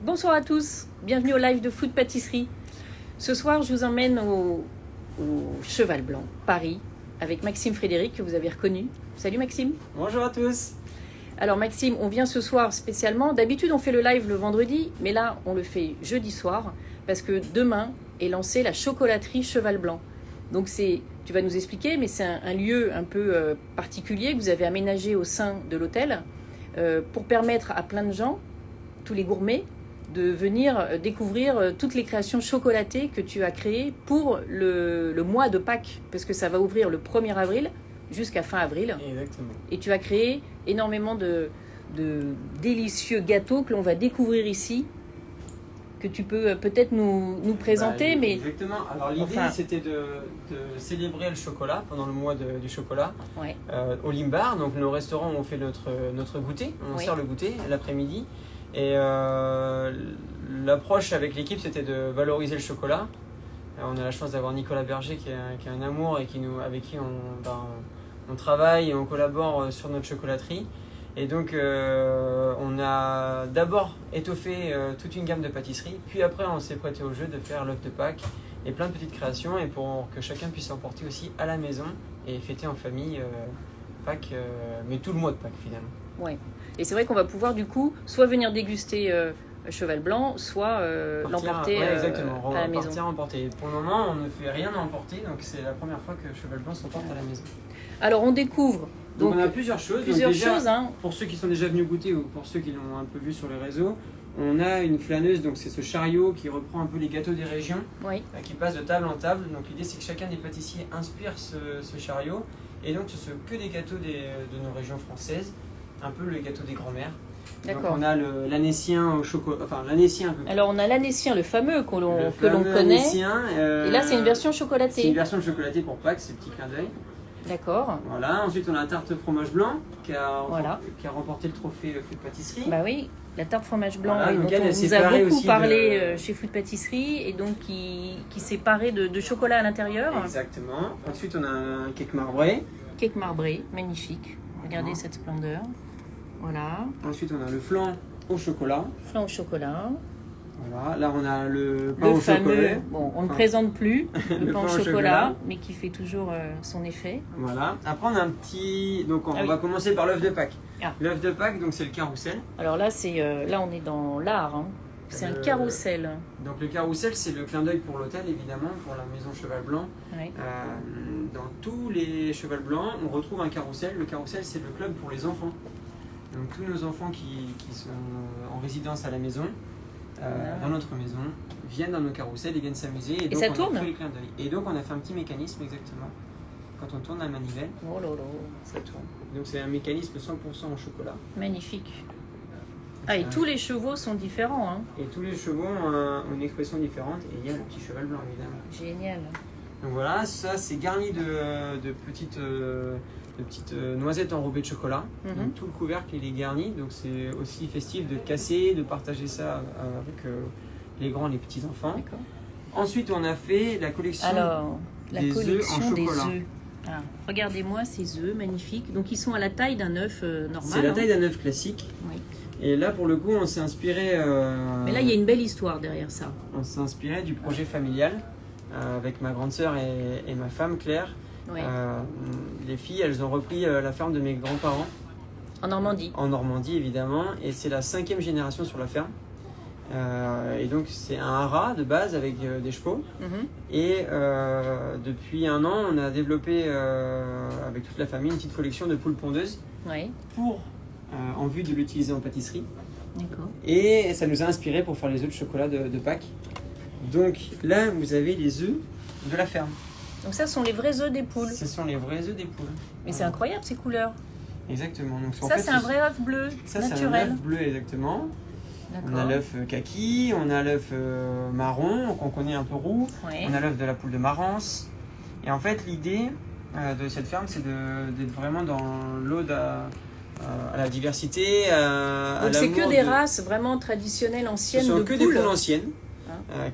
Bonsoir à tous, bienvenue au live de Food Pâtisserie. Ce soir, je vous emmène au Cheval Blanc, Paris, avec Maxime Frédéric, que vous avez reconnu. Salut Maxime. Bonjour à tous. Alors Maxime, on vient ce soir spécialement. D'habitude, on fait le live le vendredi, mais là, on le fait jeudi soir, parce que demain est lancée la chocolaterie Cheval Blanc. Donc tu vas nous expliquer, mais c'est un lieu un peu particulier que vous avez aménagé au sein de l'hôtel pour permettre à plein de gens, tous les gourmets, de venir découvrir toutes les créations chocolatées que tu as créées pour le mois de Pâques, parce que ça va ouvrir le 1er avril jusqu'à fin avril. Exactement. Et tu as créé énormément de délicieux gâteaux que l'on va découvrir ici, que tu peux peut-être nous présenter. Exactement. Alors l'idée, c'était de célébrer le chocolat pendant le mois du chocolat au Limbar. Donc nos restaurants ont fait notre goûter, on sert le goûter l'après-midi. Et l'approche avec l'équipe, c'était de valoriser le chocolat. On a la chance d'avoir Nicolas Berger qui est un amour et avec qui on travaille et on collabore sur notre chocolaterie. Et donc on a d'abord étoffé toute une gamme de pâtisseries, puis après on s'est prêté au jeu de faire l'œuf de Pâques et plein de petites créations, et pour que chacun puisse l'emporter aussi à la maison et fêter en famille Pâques, mais tout le mois de Pâques finalement. Ouais. Et c'est vrai qu'on va pouvoir du coup soit venir déguster Cheval Blanc, soit l'emporter à la maison. Emporter. Pour le moment, on ne fait rien à emporter, donc c'est la première fois que Cheval Blanc s'emporte à la maison. Alors on découvre. Donc on a plusieurs choses. Hein. Pour ceux qui sont déjà venus goûter ou pour ceux qui l'ont un peu vu sur les réseaux, on a une flâneuse, donc c'est ce chariot qui reprend un peu les gâteaux des régions, qui passe de table en table. Donc l'idée c'est que chacun des pâtissiers inspire ce chariot, et donc ce sont que des gâteaux de nos régions françaises, un peu les gâteaux des grands-mères. Donc on a l'Annécien au chocolat, enfin l'Annécien. Alors on a l'Annécien, le fameux que l'on connaît. Et là c'est une version chocolatée. C'est une version chocolatée pour Pâques, c'est petit clin d'œil. D'accord. Voilà. Ensuite on a la tarte fromage blanc qui a remporté le trophée Food Pâtisserie. Bah oui, la tarte fromage blanc dont on vous a beaucoup parlé chez Food Pâtisserie, et donc qui s'est paré de chocolat à l'intérieur. Exactement. Ensuite on a un cake marbré. Cake marbré, magnifique. Regardez cette splendeur. Voilà. Ensuite, on a le flan au chocolat. Flan au chocolat. Voilà. Là, on a le pain au chocolat. Bon, on ne présente plus le pain au chocolat, mais qui fait toujours son effet. Voilà. Après, on a un petit. Donc, on va commencer par l'œuf de Pâques. L'œuf de Pâques, donc c'est le carrousel. Alors là, là, on est dans l'art. Hein. C'est un carrousel. Donc le carrousel, c'est le clin d'œil pour l'hôtel, évidemment, pour la maison Cheval Blanc. Oui. Dans tous les Cheval Blancs, on retrouve un carrousel. Le carrousel, c'est le club pour les enfants. Donc tous nos enfants qui sont en résidence à la maison, dans notre maison, viennent dans nos carrousels, ils viennent s'amuser. Et donc ça tourne. Les clins d'œil. Et donc on a fait un petit mécanisme exactement. Quand on tourne la manivelle, ça tourne. Donc c'est un mécanisme 100% en chocolat. Magnifique. Et tous les chevaux sont différents. Hein. Et tous les chevaux ont une expression différente. Et il y a le petit cheval blanc, évidemment. Génial. Donc voilà, ça c'est garni de petites noisettes enrobées de chocolat. Donc tout le couvercle il est garni. Donc c'est aussi festif de casser, de partager ça avec les grands et les petits enfants. D'accord. Ensuite on a fait la collection des œufs en chocolat. Des œufs. Ah, regardez-moi ces œufs magnifiques. Donc ils sont à la taille d'un œuf normal. C'est la taille d'un œuf classique. Oui. Et là, pour le coup, on s'est inspiré... Mais là, il y a une belle histoire derrière ça. On s'est inspiré du projet familial avec ma grande sœur et ma femme, Claire. Oui. Les filles, elles ont repris la ferme de mes grands-parents. En Normandie. En Normandie, évidemment. Et c'est la 5e génération sur la ferme. Et donc, c'est un haras de base avec des chevaux. Et depuis un an, on a développé avec toute la famille une petite collection de poules pondeuses. Oui. En vue de l'utiliser en pâtisserie. D'accord. Et ça nous a inspiré pour faire les œufs de chocolat de Pâques. Donc là, vous avez les œufs de la ferme. Donc ça sont les vrais œufs des poules. Ce sont les vrais œufs des poules. Mais c'est incroyable ces couleurs. Exactement. Donc, ça, c'est un vrai œuf bleu, ça, naturel. C'est un œuf bleu, exactement. D'accord. On a l'œuf kaki, on a l'œuf marron, qu'on connaît un peu roux. Oui. On a l'œuf de la poule de Marans. Et en fait, l'idée de cette ferme, c'est d'être vraiment dans l'ode à la diversité, donc c'est que des races vraiment traditionnelles, anciennes de poules. Ce sont que des poules anciennes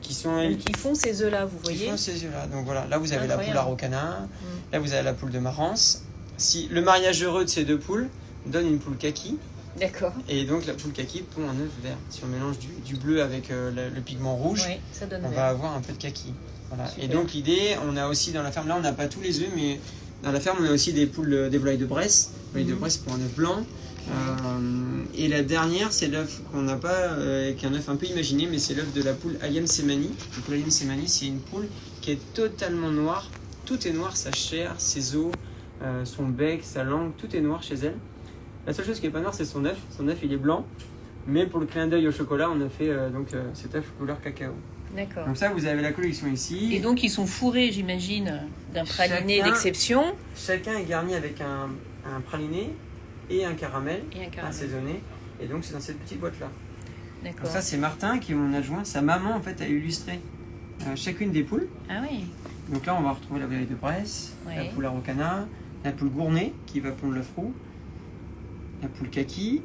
qui font ces œufs-là, vous voyez. Qui font ces œufs-là. Donc voilà, là vous avez la poule araucana, là vous avez la poule de Marans. Si le mariage heureux de ces deux poules donne une poule kaki, D'accord. Et donc la poule kaki pond un œuf vert. Si on mélange du bleu avec le pigment rouge, Oui, ça donne on vert. va avoir un peu de kaki. Voilà. Super. Et donc l'idée, on a aussi dans la ferme, là on n'a pas tous les œufs, mais dans la ferme on a aussi des poules, des volailles de Bresse. Les volailles de Bresse pour un œuf blanc. Et la dernière, c'est l'œuf qu'on n'a pas, qui est un œuf un peu imaginé, mais c'est l'œuf de la poule Ayam Semani. La poule Ayam Semani, c'est une poule qui est totalement noire. Tout est noir, sa chair, ses os, son bec, sa langue, tout est noir chez elle. La seule chose qui n'est pas noire, c'est son œuf. Son œuf, il est blanc. Mais pour le clin d'œil au chocolat, on a fait cet œuf couleur cacao. D'accord. Donc ça, vous avez la collection ici. Et donc, ils sont fourrés, j'imagine, d'un praliné d'exception. Chacun est garni avec un praliné et un caramel, Et un caramel. assaisonné. Et donc, c'est dans cette petite boîte-là. D'accord. Donc ça, c'est Martin qui est mon adjoint. Sa maman, en fait, a illustré chacune des poules. Ah oui. Donc là, on va retrouver la volaille de Bresse, Ouais. la poule araucana, la poule gournay qui va pondre l'œuf roux, la poule kaki,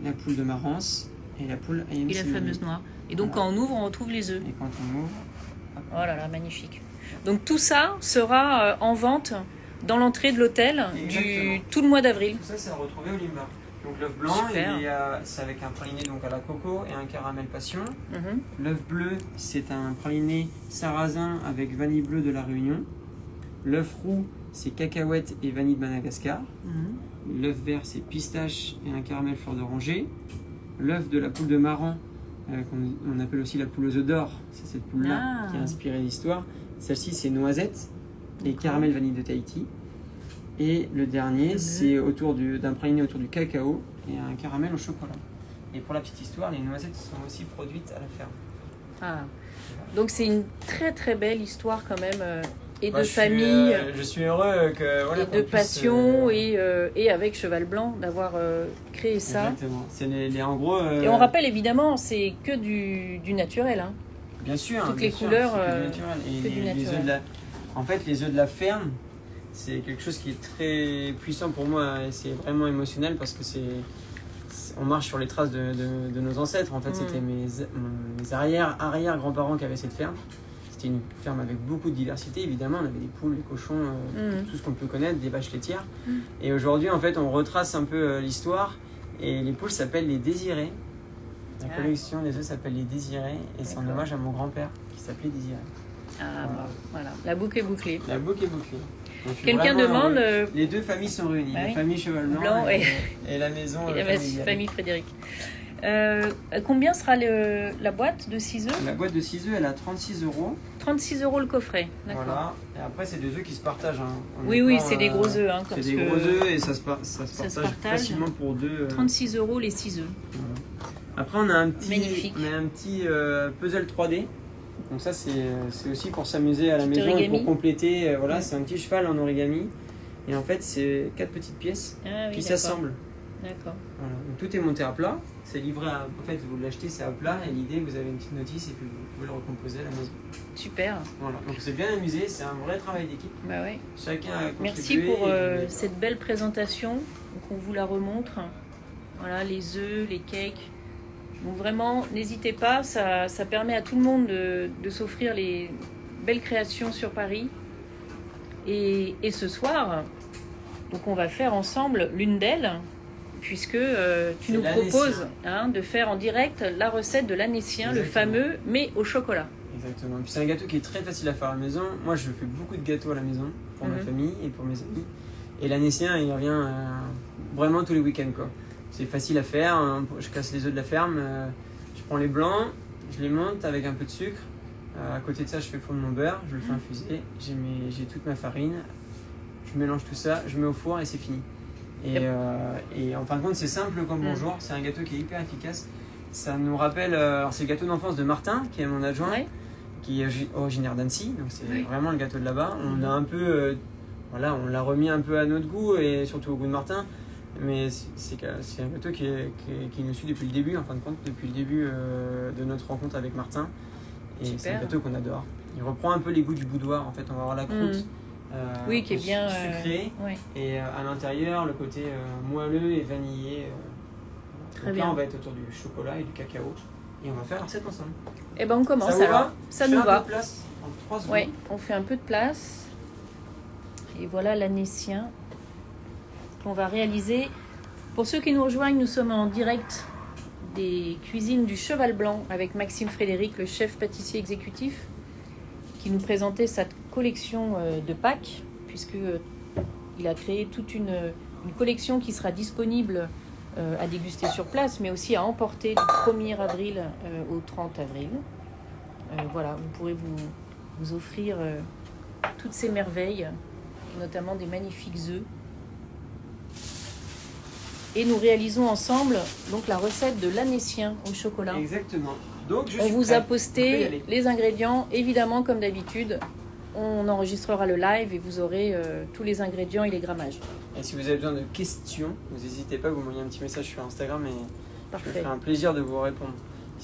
la poule de Marance et la poule Ayam Et la Semani. fameuse noire. Et donc, Voilà. quand on ouvre, on retrouve les œufs. Et quand on ouvre, Oh là là, magnifique. Donc, tout ça sera en vente dans l'entrée de l'hôtel Exactement. tout le mois d'avril. tout ça, c'est à retrouver au Limba. Donc l'œuf blanc, Super. c'est avec un praliné donc à la coco et un caramel passion. Mhm. L'œuf bleu, c'est un praliné sarrasin avec vanille bleue de la Réunion. L'œuf roux, c'est cacahuète et vanille de Madagascar. Mhm. L'œuf vert, c'est pistache et un caramel fleur d'oranger. L'œuf de la poule de Maran, qu'on appelle aussi la poule aux œufs d'or, c'est cette poule-là Ah. qui a inspiré l'histoire. Celle-ci, c'est noisette et D'accord. caramel vanille de Tahiti. Et le dernier, c'est d'un praliné autour du cacao et un caramel au chocolat. Et pour la petite histoire, les noisettes sont aussi produites à la ferme. Ah. Donc, c'est une très très belle histoire quand même. Et Moi, de famille. Je suis heureux que voilà, Et qu'on de puisse, passion et avec Cheval Blanc d'avoir créé ça. Exactement. C'est en gros. Et on rappelle évidemment, c'est que du naturel. Hein. Bien sûr. toutes bien les sûr, couleurs, c'est que du naturel. Et que du les naturel. œufs de la, en fait, les œufs de la ferme, c'est quelque chose qui est très puissant pour moi et c'est vraiment émotionnel parce que on marche sur les traces de nos ancêtres. En fait, c'était mes arrière-grands-parents qui avaient cette ferme. C'était une ferme avec beaucoup de diversité, évidemment. On avait des poules, des cochons, tout ce qu'on peut connaître, des vaches laitières. Et aujourd'hui, en fait, on retrace un peu l'histoire. Et les poules s'appellent les désirés. La collection des œufs s'appelle les désirés. Et c'est en D'accord. hommage à mon grand-père qui s'appelait Désiré. Ah, voilà. La boucle est bouclée. La boucle est bouclée. Donc, je suis Quelqu'un vraiment demande. heureux. Les deux familles sont réunies. Bah la oui. famille Cheval Blanc, Blanc et la maison et la familiale. famille Frédéric. Combien sera la boîte de 6 œufs? La boîte de 6 œufs, elle a 36 €. 36 € le coffret. D'accord. Voilà. Et après, c'est des œufs qui se partagent. Hein. Oui, c'est des gros œufs. Hein, C'est parce des que gros œufs et ça se se partage partage. facilement pour deux. 36 € les 6 œufs. Voilà. Après, on a un Magnifique. petit puzzle 3D. Donc ça, c'est aussi pour s'amuser à la Petit maison et origami. pour compléter. Voilà, c'est un petit cheval en origami. Et en fait, c'est 4 petites pièces Ah, oui, qui d'accord. s'assemblent. D'accord. Voilà. Donc tout est monté à plat. C'est livré en fait, vous l'achetez, c'est à plat. Et l'idée, vous avez une petite notice et puis vous pouvez le recomposer à la maison. Super. Voilà. Donc c'est bien amusé. C'est un vrai travail d'équipe. Bah ouais. Chacun a contribué. Merci pour et- cette belle présentation. Donc on vous la remontre. Voilà, les œufs, les cakes. Donc vraiment, n'hésitez pas, ça permet à tout le monde de s'offrir les belles créations sur Paris. Et ce soir, donc on va faire ensemble l'une d'elles, puisque tu C'est nous l'Annécien. proposes de faire en direct la recette de l'Annécien, le Exactement. fameux, mais au chocolat. Exactement. Puis c'est un gâteau qui est très facile à faire à la maison. Moi, je fais beaucoup de gâteaux à la maison pour ma famille et pour mes amis. Et l'Annécien, il revient vraiment tous les week-ends, quoi. C'est facile à faire. Hein. Je casse les œufs de la ferme. Je prends les blancs, je les monte avec un peu de sucre. À côté de ça, je fais fondre mon beurre, je le fais infuser. J'ai toute ma farine. Je mélange tout ça, je mets au four et c'est fini. Et en fin de compte, c'est simple comme bonjour. C'est un gâteau qui est hyper efficace. Ça nous rappelle. Alors, c'est le gâteau d'enfance de Martin, qui est mon adjoint. Ouais. Qui est originaire d'Annecy, donc c'est Oui. vraiment le gâteau de là-bas. On a un peu, voilà, on l'a remis un peu à notre goût et surtout au goût de Martin, mais c'est un gâteau qui nous suit depuis le début, en fin de compte, depuis le début de notre rencontre avec Martin. Et Super. c'est un gâteau qu'on adore. Il reprend un peu les goûts du boudoir, en fait, on va avoir la croûte. Oui, qui est bien sucrée ouais. et à l'intérieur le côté moelleux et vanillé. Très Donc bien. là, on va être autour du chocolat et du cacao et on va faire la recette ensemble. Eh ben on commence Ça vous alors. va Ça Je nous fais un va. peu de place en 3 secondes. Ouais, on fait un peu de place. Et voilà l'Annécien qu'on va réaliser Pour ceux qui nous rejoignent, nous sommes en direct des cuisines du Cheval Blanc avec Maxime Frédéric, le chef pâtissier exécutif, qui nous présentait sa collection de Pâques, puisque il a créé toute une collection qui sera disponible à déguster sur place, mais aussi à emporter du 1er avril au 30 avril. Voilà, vous pourrez vous offrir toutes ces merveilles, notamment des magnifiques œufs. Et nous réalisons ensemble donc la recette de l'anessien au chocolat. Exactement. Donc, on vous a posté les ingrédients, évidemment, comme d'habitude. On enregistrera le live et vous aurez tous les ingrédients et les grammages. Et si vous avez besoin de questions, vous n'hésitez pas, vous m'envoyez un petit message sur Instagram et Parfait. je me ferai un plaisir de vous répondre.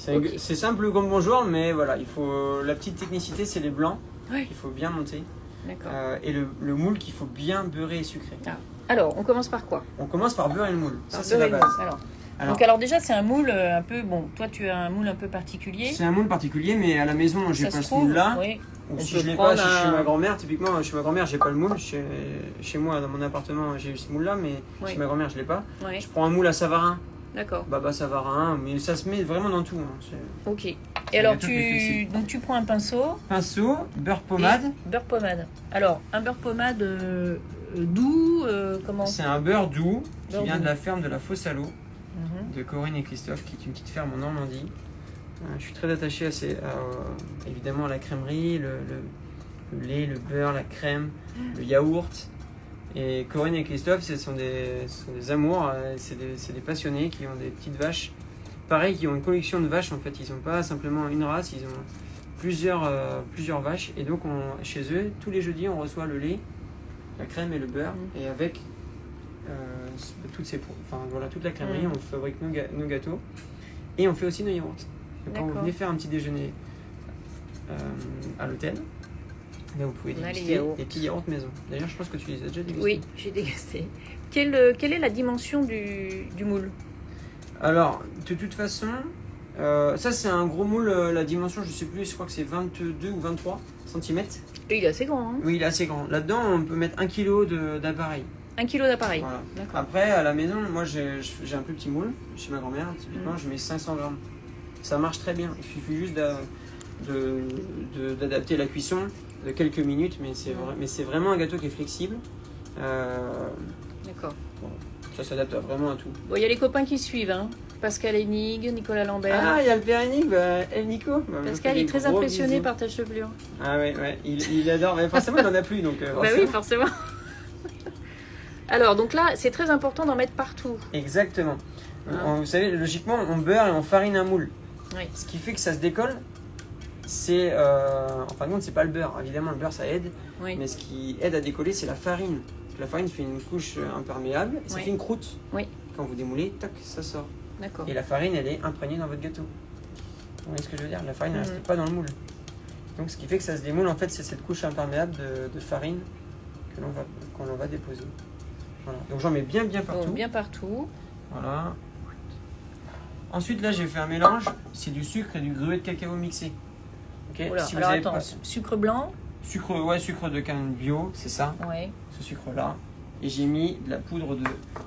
Okay. C'est simple comme bonjour, mais voilà, il faut la petite technicité, c'est les blancs. Oui. Il faut bien monter. D'accord. Et le moule qu'il faut bien beurrer et sucrer. Ah. Alors, on commence par quoi? On commence par beurrer le moule. Ça, c'est la base. Alors déjà, c'est un moule un peu... Bon, toi, tu as un moule un peu particulier. C'est un moule particulier, mais à la maison, j'ai pas ce moule-là. Oui. Ou si je l'ai pas, chez ma grand-mère, typiquement, chez ma grand-mère, j'ai pas le moule. Chez moi, dans mon appartement, j'ai eu ce moule-là, mais chez ma grand-mère, je l'ai pas. Oui. Je prends un moule à Savarin. D'accord. Baba Savarin, mais ça se met vraiment dans tout. Hein. Ok. Et alors, tu prends un pinceau. Pinceau, beurre pommade. Beurre pommade. Alors, un beurre pommade doux, comment? C'est un beurre doux qui vient de la ferme de la Fosse à l'eau, de Corinne et Christophe, qui est une petite ferme en Normandie. Je suis très attaché évidemment à la crèmerie, le lait, le beurre, la crème, le yaourt. Et Corinne et Christophe, ce sont des amours, c'est des passionnés qui ont des petites vaches. Pareil, qui ont une collection de vaches en fait. Ils n'ont pas simplement une race, ils ont plusieurs vaches. Et donc chez eux, tous les jeudis, on reçoit le lait, la crème et le beurre. Et avec toute la crèmerie, on fabrique nos gâteaux. Et on fait aussi nos yaourts. Donc, quand vous venez faire un petit déjeuner à l'hôtel, là vous pouvez déguster des petits yaourts maison. D'ailleurs, je pense que tu les as déjà dégustés. Oui, j'ai dégusté. Quelle est la dimension du moule? Alors, de toute façon, ça c'est un gros moule, la dimension, je sais plus, je crois que c'est 22 ou 23 cm. Et il est assez grand, hein? Oui, il est assez grand. Là-dedans, on peut mettre 1 kg d'appareil. 1 kg d'appareil. Voilà. Après, à la maison, moi j'ai un plus petit moule, chez ma grand-mère, typiquement, je mets 500 grammes. Ça marche très bien. Il suffit juste d'adapter la cuisson de quelques minutes, mais c'est vraiment un gâteau qui est flexible. D'accord. Bon, ça s'adapte vraiment à tout. Bon, il y a les copains qui suivent, hein. Pascal Hennig, Nicolas Lambert. Ah, il y a le père Hennig, Nico. Pascal est très impressionné par ta chevelure. Ah ouais, il adore, mais forcément il n'en a plus, donc bah oui, forcément. Alors, donc là, c'est très important d'en mettre partout. Exactement. Vous savez, logiquement, on beurre et on farine un moule. Oui. Ce qui fait que ça se décolle, c'est... en fin de compte, c'est pas le beurre. Évidemment, le beurre, ça aide. Oui. Mais ce qui aide à décoller, c'est la farine. La farine fait une couche imperméable et ça fait une croûte. Oui. Quand vous démoulez, tac, ça sort. D'accord. Et la farine, elle est imprégnée dans votre gâteau. Vous voyez ce que je veux dire? La farine, elle ne reste pas dans le moule. Donc, ce qui fait que ça se démoule, en fait, c'est cette couche imperméable de farine qu'on va déposer. Voilà. Donc, j'en mets bien partout. Donc, bien partout. Voilà. Ensuite, là, j'ai fait un mélange. C'est du sucre et du gruau de cacao mixé. Okay. Oula, si alors vous avez attends, pas... sucre blanc. Sucre de canne bio, c'est ça. Ouais. Ce sucre-là. Et j'ai mis de la poudre de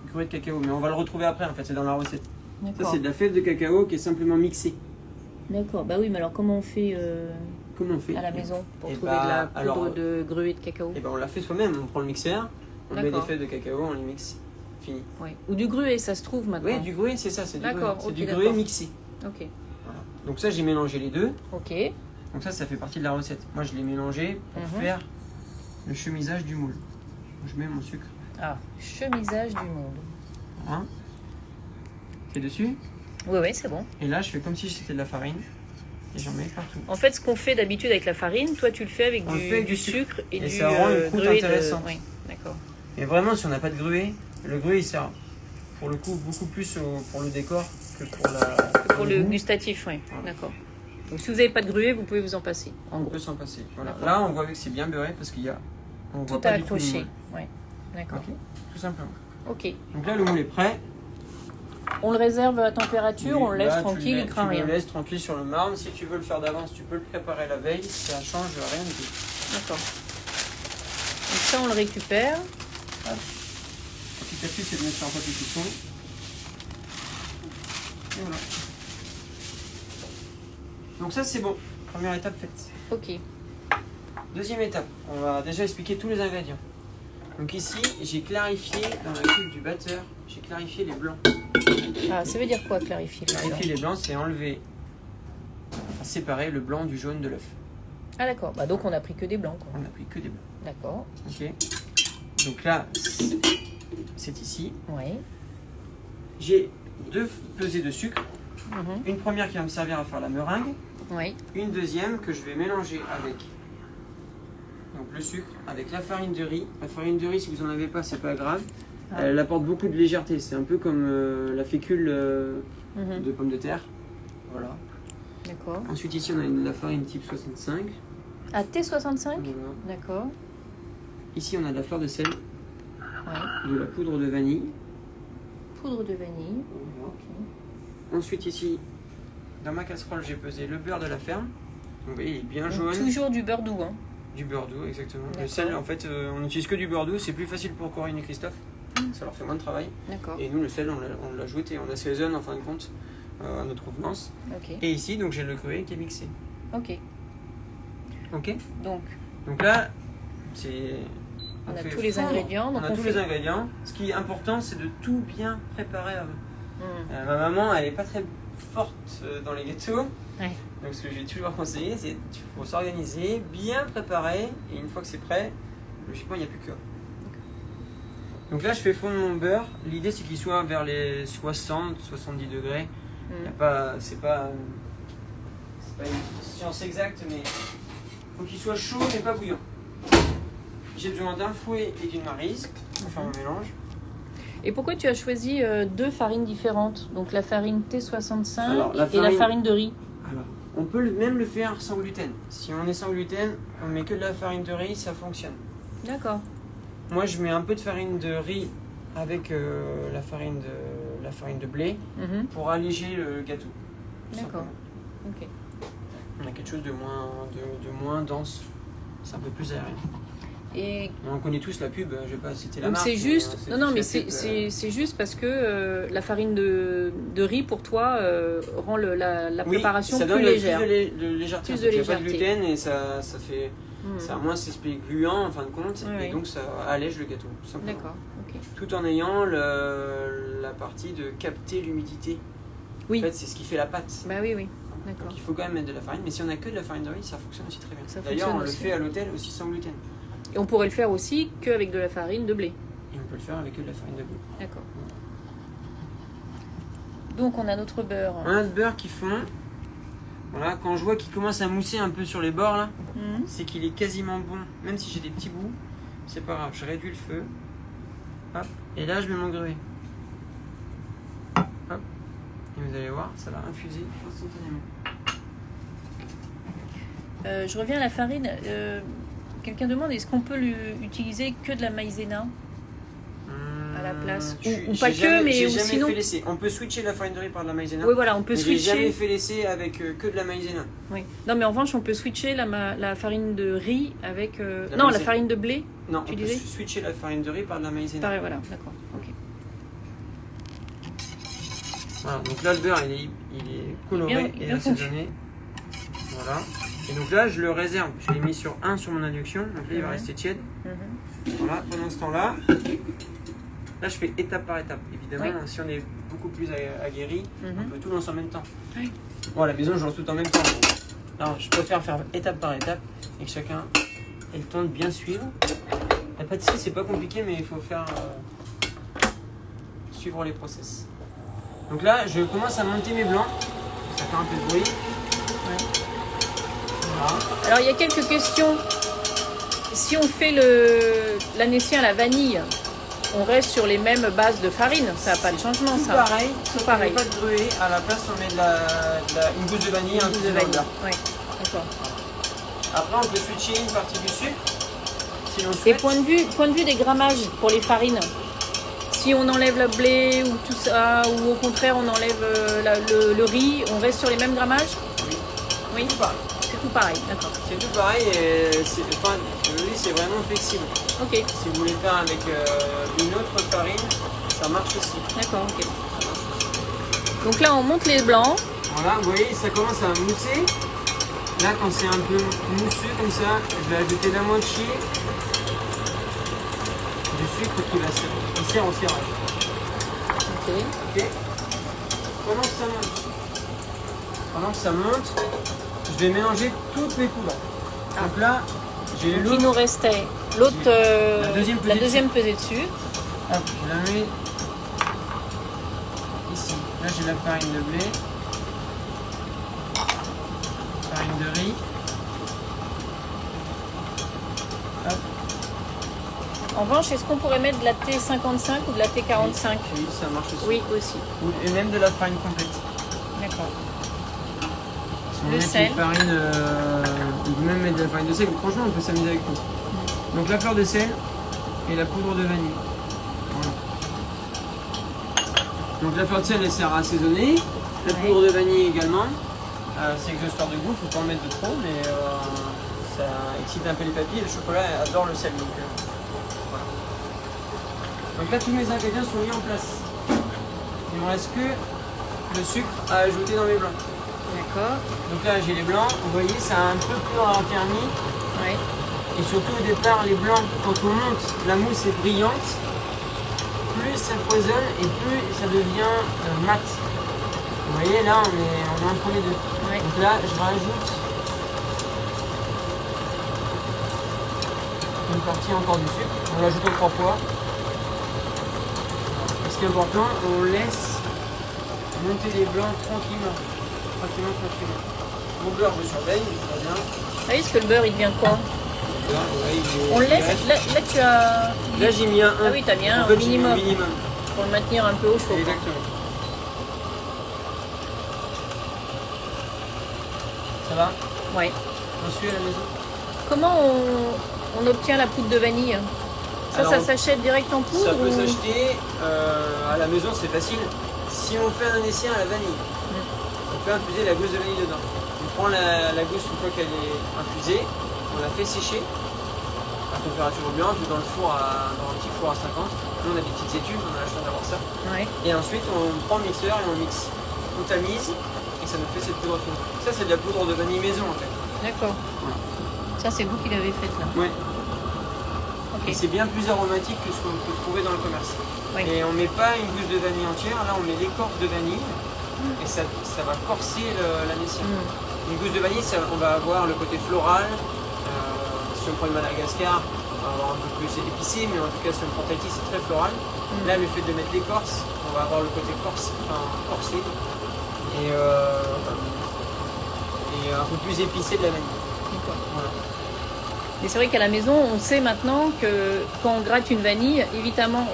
gruau de cacao. Mais on va le retrouver après, en fait, c'est dans la recette. Ça, c'est de la fève de cacao qui est simplement mixée. D'accord. Bah oui, mais alors comment on fait à la maison pour trouver de la poudre de gruau et de cacao? Et ben on la fait soi-même. On prend le mixeur, on met des fèves de cacao, on les mixe. Fini. Ouais. Ou du gruau, ça se trouve maintenant. Oui, du gruau, c'est ça. C'est du gruau gruau mixé. Ok. Voilà. Donc ça, j'ai mélangé les deux. Ok. Donc ça fait partie de la recette. Moi, je l'ai mélangé pour faire le chemisage du moule. Je mets mon sucre. Ah, chemisage du monde. Voilà. C'est dessus. Oui, c'est bon. Et là, je fais comme si c'était de la farine. Et j'en mets partout. En fait, ce qu'on fait d'habitude avec la farine, toi, tu le fais avec du sucre et du ça rend une croûte intéressante. Oui, d'accord. Et vraiment, si on n'a pas de gruau, le gruau, il sert pour le coup beaucoup plus pour le décor que pour le gustatif, oui. Voilà. D'accord. Donc, si vous n'avez pas de gruau, vous pouvez vous en passer. On peut s'en passer. Voilà. Là, on voit que c'est bien beurré parce qu'il y a... On tout à accrocher. Oui, d'accord. Okay. Tout simplement. Ok. Donc là, le moule est prêt. On le réserve à température, oui, on le laisse tranquille, il craint rien. Tu le laisses tranquille sur le marbre. Si tu veux le faire d'avance, tu peux le préparer la veille. Ça change rien du tout. D'accord. Donc ça, on le récupère. Petit à petit, c'est de mettre sur un papier cuisson. voilà. Donc ça c'est bon, première étape faite. Ok. Deuxième étape, on va déjà expliquer tous les ingrédients. Donc ici, j'ai clarifié dans la cuve du batteur, j'ai clarifié les blancs. Ah, ça veut dire quoi clarifier les Clarifier blancs? les blancs, c'est enlever, enfin, séparer le blanc du jaune de l'œuf. Ah d'accord, bah, donc on a pris que des blancs. Quoi. On n'a pris que des blancs. D'accord. Ok. Donc là, c'est ici. Oui. J'ai 2 pesées de sucre. Mhm. Une première qui va me servir à faire la meringue. Oui. Une deuxième que je vais mélanger avec donc le sucre, avec la farine de riz. La farine de riz, si vous n'en avez pas, c'est pas grave. Ah. Elle apporte beaucoup de légèreté. C'est un peu comme la fécule Mhm. de pommes de terre. Voilà. D'accord. Ensuite, ici, on a de la farine type 65. Ah, T65? Voilà. D'accord. Ici, on a de la fleur de sel, Ouais. de la poudre de vanille. Poudre de vanille. Voilà. Ok. Ensuite, ici, dans ma casserole, j'ai pesé le beurre de la ferme. Donc, vous voyez, il est bien jaune. Toujours du beurre doux. Hein. Du beurre doux, exactement. Le D'accord. sel, en fait, on n'utilise que du beurre doux. C'est plus facile pour Corinne et Christophe. Ça leur fait moins de travail. D'accord. Et nous, le sel, on l'ajoute et on assaisonne en fin de compte à notre convenance. Ok. Et ici, donc j'ai le cruet qui est mixé. Ok. Ok. Donc, Donc là, c'est. on a fait tous les fondre. ingrédients. Donc On a tous les ingrédients. Ce qui est important, c'est de tout bien préparer avant. Hmm. Ma maman, elle est pas très forte dans les gâteaux. Ouais. Donc ce que j'ai toujours conseillé, c'est qu'il faut s'organiser, bien préparer, et une fois que c'est prêt, logiquement, il n'y a plus qu'à. Donc là, je fais fondre mon beurre. L'idée, c'est qu'il soit vers les 60-70 degrés. Hmm. Y a pas, c'est pas une science exacte, mais il faut qu'il soit chaud mais pas bouillant. J'ai besoin d'un fouet et d'une maryse pour faire mon mélange. Et pourquoi tu as choisi 2 farines différentes? Donc la farine T65 Alors, la et la farine- farine de riz. Alors, on peut même le faire sans gluten. Si on est sans gluten, on met que de la farine de riz, ça fonctionne. D'accord. Moi, je mets un peu de farine de riz avec la farine de blé Mhm. pour alléger le gâteau. tout D'accord. simplement. Ok. On a quelque chose de moins dense. C'est un peu plus aérien. Et On connaît tous la pub, je vais pas citer la donc marque. c'est juste, mais, non non, mais tous la pub, c'est juste parce que la farine de riz pour toi rend la oui, préparation ça plus donne légère. Plus de légèreté. Plus Il de n'y a pas de légèreté. gluten et ça fait Hmm. ça a moins cet aspect gluant en fin de compte Oui, et oui. donc ça allège le gâteau. Tout simplement. D'accord. Ok. Tout en ayant la partie de capter l'humidité. Oui. En fait, c'est ce qui fait la pâte. Bah oui oui. D'accord. Donc il faut quand même mettre de la farine, mais si on a que de la farine de riz, ça fonctionne aussi très bien. Ça D'ailleurs, fonctionne on le aussi. fait à l'hôtel aussi sans gluten. Et on pourrait le faire aussi qu'avec de la farine de blé. Et on peut le faire avec que de la farine de blé. D'accord. Donc on a notre beurre. On a notre beurre qui fond. Voilà, quand je vois qu'il commence à mousser un peu sur les bords là, Mhm. c'est qu'il est quasiment bon. Même si j'ai des petits bouts, c'est pas grave. Je réduis le feu. Hop. Et là, je mets mon gruau. Hop. Et vous allez voir, ça va infuser instantanément. Je reviens à la farine. Quelqu'un demande est-ce qu'on peut utiliser que de la maïzena à la place ou pas que, mais j'ai ou jamais sinon. fait l'essai. On peut switcher la farine de riz par de la maïzena. Oui, voilà, on peut mais j'ai jamais switcher. fait l'essai avec que de la maïzena. Oui. Non, mais en revanche, on peut switcher la farine de riz avec. La Non, la maïzena. farine de blé. Non, Tu on peut disais switcher la farine de riz par de la maïzena. Pareil, voilà, d'accord. Ok. Voilà, donc là le beurre il est coloré Bien- et bien assaisonné. Voilà. Et donc là je le réserve. Je l'ai mis sur 1 sur mon induction. Donc là il va Mhm. rester tiède. Mhm. Voilà, pendant ce temps-là, là je fais étape par étape. Évidemment, si on est beaucoup plus aguerri, on Mhm. peut tout lancer en même temps. Oui. Bon, à la maison je lance tout en même temps. mais là, je préfère faire étape par étape et que chacun ait le temps de bien suivre. La pâtisserie c'est pas compliqué, mais il faut faire suivre les process. Donc là, je commence à monter mes blancs. Ça fait un peu de bruit. Ouais. Voilà. Alors, il y a quelques questions. Si on fait l'anécien à la vanille, on reste sur les mêmes bases de farine. Ça n'a pas de changement, Tout ça. pareil, Tout sauf pareil. qu'on met pas de gruau. À la place, on met une gousse de vanille, un Gousse peu de de vanille. beurre. Oui, d'accord. Après, on peut switcher une partie du sucre. Si l'on Et souhaite. point de vue des grammages pour les farines, si on enlève le blé ou tout ça, ou au contraire on enlève le riz, on reste sur les mêmes grammages? Oui. Oui, Tout pareil. c'est tout pareil, d'accord. C'est tout pareil et le riz, c'est vraiment flexible. Ok, Si vous voulez faire avec une autre farine, ça marche aussi. d'accord, ok. Ça marche aussi. Donc là, on monte les blancs. Voilà, vous voyez, ça commence à mousser. Là, quand c'est un peu mousseux comme ça, je vais ajouter la moitié du sucre qui sert au serrage. Ok. Pendant que ça monte, je vais mélanger toutes mes poudres. Donc là, j'ai Donc, l'autre. il nous restait l'autre, la deuxième pesée de sucre. Hop, je la mets ici. Là, j'ai la farine de blé, farine de riz. Hop. En revanche, est-ce qu'on pourrait mettre de la T55 ou de la T45? Oui, ça marche aussi. Oui, aussi. Et même de la farine complète. D'accord. Si on Le met sel. une farine, on peut même mettre de la farine de sel. Franchement, on peut s'amuser avec tout. Donc la fleur de sel et la poudre de vanille. Voilà. Donc la fleur de sel, elle sert à assaisonner. La poudre de vanille également. C'est exhausteur de goût, faut pas en mettre de trop, mais ça excite un peu les papilles. Le chocolat adore le sel. Donc, voilà. Donc là, tous mes ingrédients sont mis en place. Il ne me reste que le sucre à ajouter dans mes blancs. D'accord. Donc là, j'ai les blancs. Vous voyez, ça a un peu plus raffermi. Ouais. Et surtout au départ, les blancs, quand on monte, la mousse est brillante. Plus ça foisonne et plus ça devient mat. Vous voyez, là, on est entre les deux. Ouais. Donc là, je rajoute une partie encore du sucre. On l'ajoute en 3 fois. Et ce qui est important, on laisse monter les blancs tranquillement. Tranquillement. Mon beurre, je surveille, très bien. Ah oui, parce que le beurre, il devient quoi? Là, ouais, On le laisse. Là, tu as. Là, j'ai mis un 1. Ah oui, t'as mis un En fait, au j'ai mis minimum. minimum. Pour le maintenir un peu au chaud. Exactement. Ça va? Ouais. On suit à la maison? Comment on obtient la poudre de vanille? Ça, Alors, ça s'achète direct en poudre Ça peut ou- s'acheter à la maison, c'est facile. Si on fait un essai à la vanille, on fait infuser la gousse de vanille dedans. On prend la gousse une fois qu'elle est infusée, on la fait sécher à température ambiante ou dans un petit four à 50. Nous on a des petites études, on a la chance d'avoir ça. Ouais. Et ensuite on prend le mixeur et on mixe. On tamise et ça nous fait cette poudre fine. Ça c'est de la poudre de vanille maison en fait. D'accord. Voilà. Ça, c'est vous qui l'avez faite là. Ouais. Ok. Et c'est bien plus aromatique que ce qu'on peut trouver dans le commerce. Oui. Et on met pas une gousse de vanille entière, là on met l'écorce de vanille et ça va corser l'anisien. Une gousse de vanille, on va avoir le côté floral. Si on prend une Madagascar, on va avoir un peu plus épicé, mais en tout cas si on prend Tahiti, c'est très floral. Là, le fait de mettre l'écorce, on va avoir le côté corsé et un peu plus épicé de la vanille. D'accord. Voilà. Mais c'est vrai qu'à la maison, on sait maintenant que quand on gratte une vanille, évidemment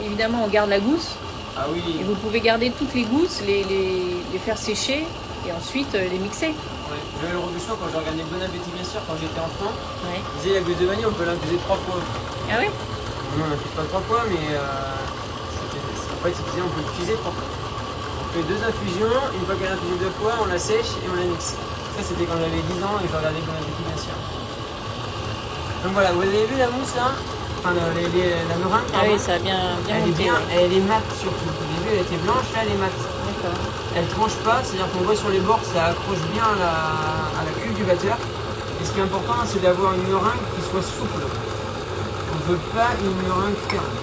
on garde la gousse. Ah oui. Et vous pouvez garder toutes les gousses, les faire sécher et ensuite les mixer. Ouais. J'avais le du choix quand je regardais Bon Appétit bien sûr quand j'étais enfant. Ouais. Ils disaient la gousse de vanille, on peut l'infuser 3 fois. Ah ouais? Non, on l'infuse pas 3 fois, mais en fait, ils disaient on peut l'utiliser 3 fois. On fait 2 infusions, une fois qu'elle est infusée 2 fois, on la sèche et on la mixe. Ça, c'était quand j'avais 10 ans et je regardais Bon Appétit bien sûr. Donc voilà, vous avez vu la mousse là? Enfin, la meringue, Ah pardon. oui, ça a bien Elle est monté. bien, Ouais. elle est mate surtout. Au début, elle était blanche, là, elle est mate. D'accord. Elle tranche pas, c'est-à-dire qu'on voit sur les bords, ça accroche bien à la cuve du batteur. Et ce qui est important, c'est d'avoir une meringue qui soit souple. On ne veut pas une meringue ferme.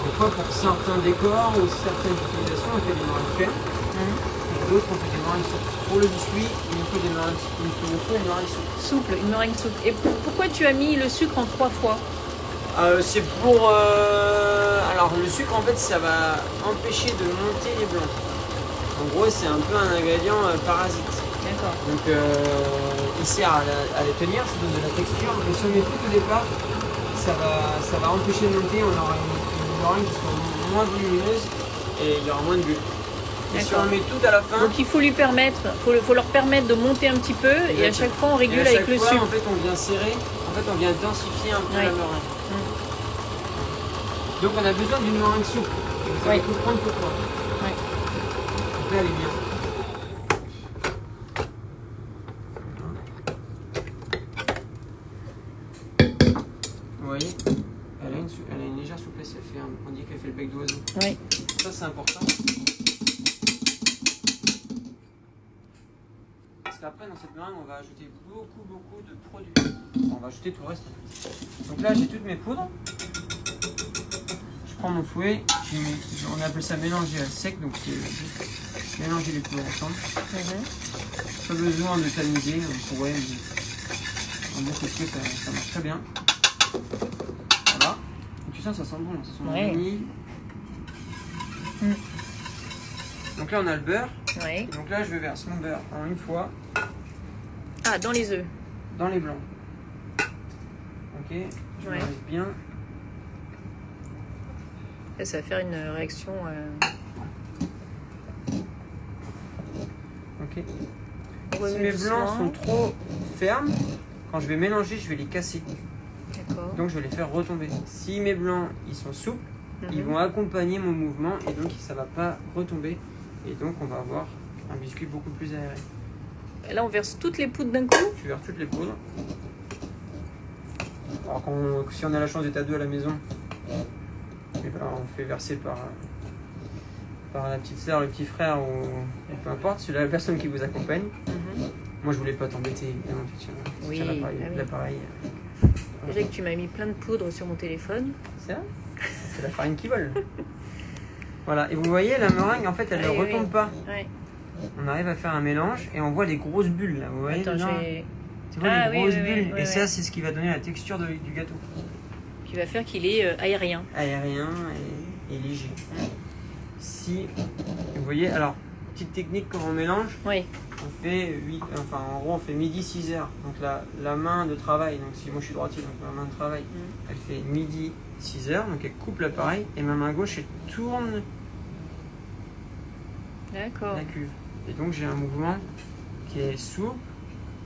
Des fois, pour certains décors ou certaines utilisations, on fait des meringues fermes. Et pour d'autres, on fait des meringues souples. Pour le biscuit, il nous faut une meringue souple. Souple, une meringue souple. Et pourquoi tu as mis le sucre en 3 fois? C'est pour... Alors, le sucre, en fait, ça va empêcher de monter les blancs. En gros, c'est un peu un ingrédient parasite. D'accord. Donc il sert à les tenir, ça donne de la texture, mais si on met tout au départ, ça va empêcher de monter, on aura une meringue qui soit moins volumineuse et il y aura moins de bulles. Et si on met tout à la fin, Donc il faut lui permettre, faut leur permettre de monter un petit peu et à chaque fois on régule avec le sucre. En fait on vient serrer, en fait on vient densifier un peu la meringue. Donc on a besoin d'une meringue souple. Vous allez comprendre pourquoi. Donc là elle est bien. Vous voyez, elle a une légère souplesse, on dit qu'elle fait le bec d'oiseau. Oui. Ça c'est important. qu'après, dans cette meringue, on va ajouter beaucoup de produits. On va ajouter tout le reste. Donc là, j'ai toutes mes poudres. Je prends mon fouet, on appelle ça mélanger à sec, donc c'est juste mélanger les poudres ensemble. Pas besoin de tamiser, on pourrait, mais en bon côté, ça marche très bien. Voilà. Donc tu sens, ça sent bon, ça sent la vanille. Donc là, on a le beurre. Ouais. Et donc là, je vais verser mon beurre en une fois. Ah, dans les œufs. Dans les blancs. Ok, je m'arrête bien. Là, ça va faire une réaction. Ok. Si mes blancs sont trop fermes, quand je vais mélanger, je vais les casser. D'accord. Donc je vais les faire retomber. Si mes blancs ils sont souples, ils vont accompagner mon mouvement et donc ça va pas retomber. Et donc on va avoir un biscuit beaucoup plus aéré. Là, on verse toutes les poudres d'un coup. Je verse toutes les poudres. Alors si on a la chance d'être à deux à la maison, et ben, on fait verser par la petite sœur, le petit frère ou peu importe, c'est la personne qui vous accompagne. Moi je voulais pas t'embêter évidemment. Oui, l'appareil. Déjà que tu m'as mis plein de poudre sur mon téléphone. C'est ça? C'est la farine qui vole. Voilà, et vous voyez la meringue en fait elle ne retombe pas. Ouais. On arrive à faire un mélange et on voit des grosses bulles là, vous voyez? Attends, tu vois les grosses bulles et ça c'est ce qui va donner la texture du gâteau. Qui va faire qu'il est aérien. Aérien et léger. Si vous voyez, alors petite technique quand on mélange, on fait en gros on fait midi 6 heures. Donc la main de travail, donc si moi je suis droitier, donc ma main de travail, elle fait midi 6 heures, donc elle coupe l'appareil et ma main gauche elle tourne la cuve. Et donc j'ai un mouvement qui est souple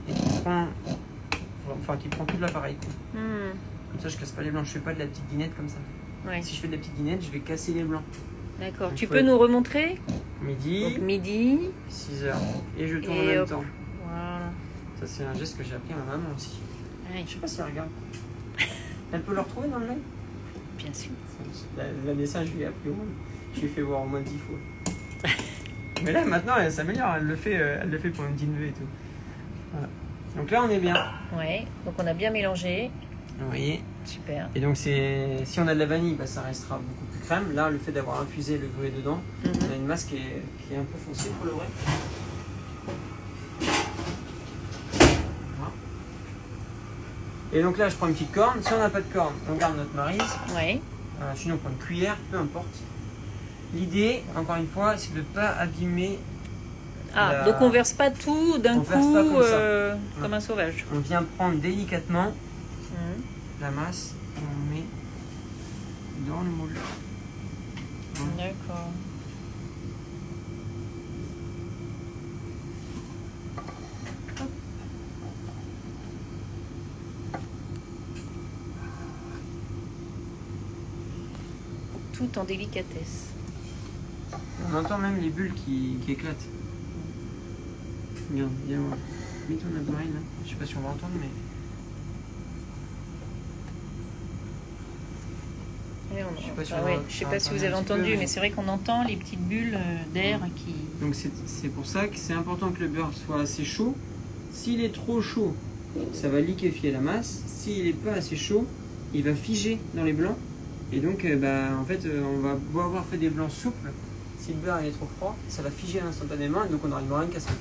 et qui prend tout l'appareil. Comme ça je casse pas les blancs, je fais pas de la petite dinette comme ça. Si je fais de la petite dinette, je vais casser les blancs. D'accord, tu peux nous remontrer? Midi. Donc midi. 6 heures. Et je tourne en même temps. Voilà. Ça c'est un geste que j'ai appris à ma maman aussi. Ouais. Je sais pas si elle regarde. Elle peut le retrouver dans le live? Bien sûr. La dessin, je lui ai appris au moins. Je lui ai fait voir au moins 10 fois. Mais là maintenant elle s'améliore, elle le fait pour une petite neveu et tout. Voilà. Donc là on est bien. Ouais, donc on a bien mélangé. Vous voyez. Super. Et donc si on a de la vanille, bah, ça restera beaucoup plus crème. Là le fait d'avoir infusé le gruyère dedans, on a une masse qui est un peu foncée pour le vrai. Voilà. Et donc là je prends une petite corne. Si on n'a pas de corne, on garde notre maryse. Ouais. Sinon on prend une cuillère, peu importe. L'idée, encore une fois, c'est de ne pas abîmer. Donc on verse pas tout d'un coup comme un sauvage. On vient prendre délicatement la masse et on met dans le moule. D'accord. Tout en délicatesse. On entend même les bulles qui éclatent. Regarde, viens voir. Mets ton appareil là. Je sais pas si on va entendre, mais. Je sais pas si vous avez entendu, mais c'est vrai qu'on entend les petites bulles d'air qui. Donc c'est pour ça que c'est important que le beurre soit assez chaud. S'il est trop chaud, ça va liquéfier la masse. S'il n'est pas assez chaud, il va figer dans les blancs. Et donc, en fait, on va beau avoir fait des blancs souples. Si le beurre est trop froid, ça va figer instantanément et donc on aura une meringue cassante.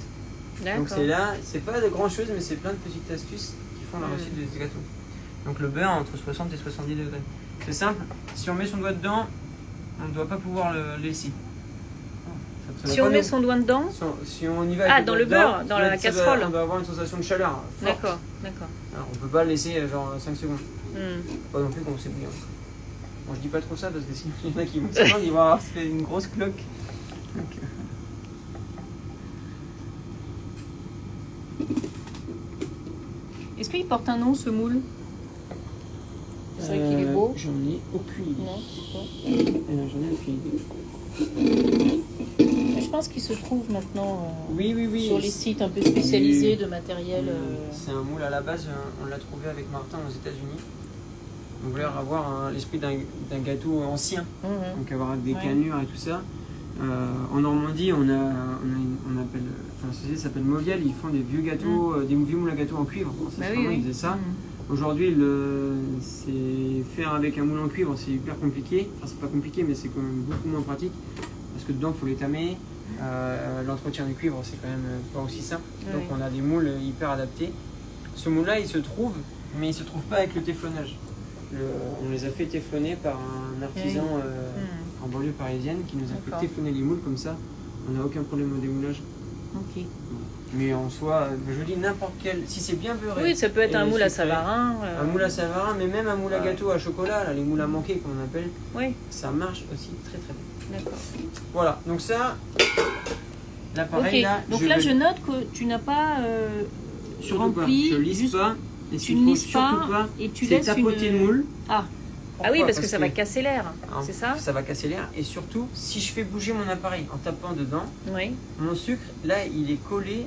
Donc c'est là, c'est pas de grand chose, mais c'est plein de petites astuces qui font la réussite de ce gâteau. Donc le beurre entre 60 et 70 degrés. C'est simple, si on met son doigt dedans, on ne doit pas pouvoir le laisser. Si on met son doigt dedans, si on y va avec dans le beurre, dans la casserole. On doit avoir une sensation de chaleur. D'accord. Alors, on peut pas le laisser genre 5 secondes. Pas non plus qu'on s'est bouillant. Bon, je dis pas trop ça parce que sinon il y en a qui vont se prendre, ils vont avoir fait une grosse cloque. Donc, Est-ce qu'il porte un nom ce moule? C'est vrai qu'il est beau. J'en ai aucune idée. Non, c'est pas. J'en ai aucune idée. Je pense qu'il se trouve maintenant oui. sur les sites un peu spécialisés de matériel. C'est un moule à la base, on l'a trouvé avec Martin aux États-Unis. On voulait avoir l'esprit d'un gâteau ancien, donc avoir des cannures et tout ça. En Normandie, on appelle, enfin, la société s'appelle Movial, ils font des vieux gâteaux, des vieux moules à gâteaux en cuivre. Ils faisaient ça. Aujourd'hui, c'est faire avec un moule en cuivre, c'est hyper compliqué. Enfin, c'est pas compliqué, mais c'est quand même beaucoup moins pratique. Parce que dedans, il faut les tamer. L'entretien du cuivre, c'est quand même pas aussi simple. Donc, on a des moules hyper adaptés. Ce moule-là, il se trouve, mais il se trouve pas avec le téflonnage. On les a fait téflonner par un artisan en banlieue parisienne qui nous a fait téflonner les moules comme ça. On n'a aucun problème au démoulage. Ok. Mais en soi, je dis n'importe quel, si c'est bien beurré. Oui, ça peut être un moule à Savarin. Un moule à Savarin, mais même un moule à gâteau à chocolat, là, les moules à manquer qu'on appelle, ça marche aussi très très bien. D'accord. Voilà, donc ça, l'appareil là. Donc là, je note que tu n'as pas rempli. Je lisse pas. Et tu ne lisses pas et tu laisses tapoter le moule. Ah oui, parce que ça va casser l'air, c'est ça? Ça va casser l'air. Et surtout, si je fais bouger mon appareil en tapant dedans, mon sucre, là, il est collé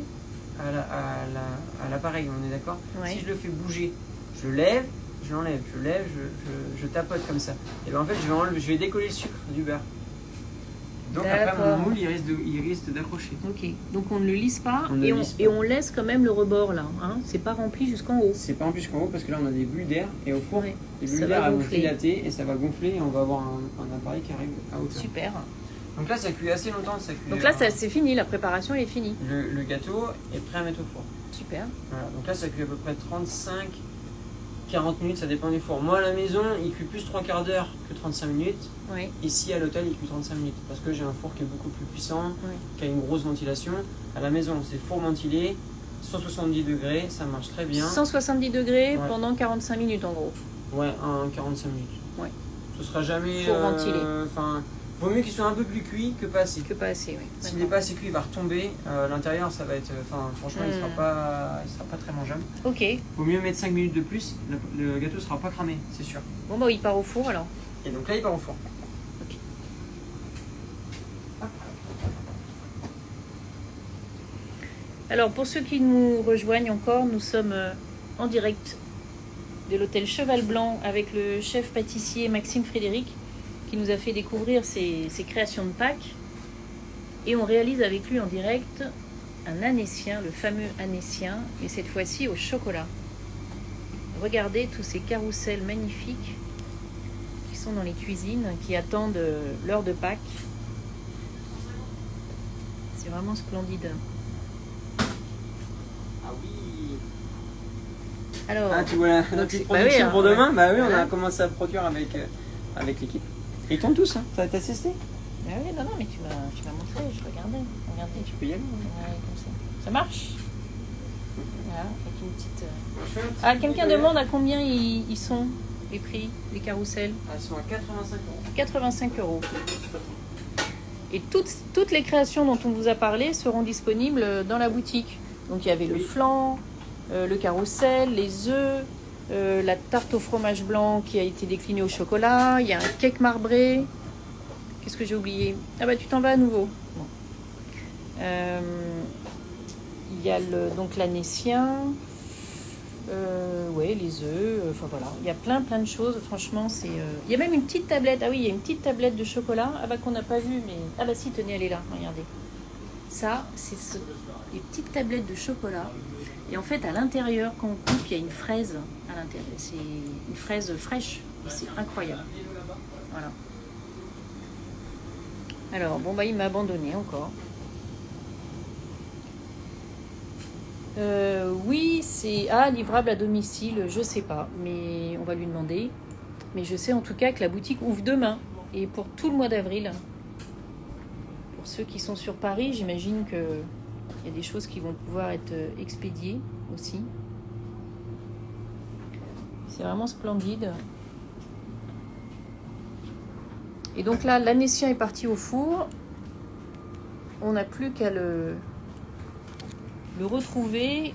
à l'appareil, on est d'accord? Si je le fais bouger, je lève, je l'enlève, je lève, je tapote comme ça. Et bien en fait, je vais décoller le sucre du beurre. Donc après, mon moule, il risque d'accrocher. Ok, donc on ne le lisse pas, et on laisse quand même le rebord là. Hein. C'est pas rempli jusqu'en haut. C'est pas rempli jusqu'en haut parce que là, on a des bulles d'air. Et au four, les bulles d'air vont dilater et ça va gonfler et on va avoir un appareil qui arrive à hauteur. Super. Donc là, ça cuit assez longtemps. Donc là, c'est fini, la préparation elle est finie. Le gâteau est prêt à mettre au four. Super. Voilà, donc là, ça cuit à peu près 35-40 minutes, ça dépend du four. Moi, à la maison, il cuit plus 3/4 d'heure que 35 minutes. Ici, à l'hôtel, il cuit 35 minutes. Parce que j'ai un four qui est beaucoup plus puissant, qui a une grosse ventilation. À la maison, c'est four ventilé, 170 degrés, ça marche très bien. 170 degrés pendant 45 minutes en gros. Ouais, 45 minutes. Ouais. Ce sera jamais... Four ventilé. Vaut mieux qu'il soit un peu plus cuit que pas assez. Que pas assez, oui. S'il n'est pas assez cuit, il va retomber. L'intérieur, ça va être... franchement, il ne sera pas très mangeable. Ok. Vaut mieux mettre 5 minutes de plus. Le gâteau ne sera pas cramé, c'est sûr. Bon, bah, il part au four alors. Et donc là, il part au four. Ok. Alors, pour ceux qui nous rejoignent encore, nous sommes en direct de l'hôtel Cheval Blanc avec le chef pâtissier Maxime Frédéric, qui nous a fait découvrir ses créations de Pâques. Et on réalise avec lui en direct un anécien, le fameux anécien, mais cette fois-ci au chocolat. Regardez tous ces carrousels magnifiques qui sont dans les cuisines, qui attendent l'heure de Pâques. C'est vraiment splendide. Ah oui. Alors, tu vois la petite production pour demain? Bah oui, on a commencé à produire avec l'équipe. Ils tombent tous, hein. T'as testé? Ah oui, non, mais tu m'as montré, je regardais. Tu peux y aller. Ouais, comme ça. Ça marche? Voilà, avec une petite... Ah, quelqu'un demande à combien ils sont, les prix, les carrousels? Elles sont à 85 €. 85 €. Et toutes les créations dont on vous a parlé seront disponibles dans la boutique. Donc il y avait le flan, le carrousel, les œufs, la tarte au fromage blanc qui a été déclinée au chocolat, il y a un cake marbré. Qu'est-ce que j'ai oublié? Ah bah tu t'en vas à nouveau. Bon. Il y a donc l'anécien, les œufs, enfin voilà. Il y a plein de choses, franchement. Il y a même une petite tablette. Ah oui, il y a une petite tablette de chocolat qu'on n'a pas vue, mais... Ah bah si, tenez, elle est là, regardez. Ça, c'est les petites tablettes de chocolat. Et en fait, à l'intérieur, quand on coupe, il y a une fraise à l'intérieur. C'est une fraise fraîche. C'est incroyable. Voilà. Alors, bon, bah, il m'a abandonné encore. Oui, c'est livrable à domicile, je sais pas, mais on va lui demander. Mais je sais en tout cas que la boutique ouvre demain et pour tout le mois d'avril. Pour ceux qui sont sur Paris, j'imagine qu'il y a des choses qui vont pouvoir être expédiées aussi. C'est vraiment splendide. Et donc là, l'anécien est parti au four. On n'a plus qu'à le retrouver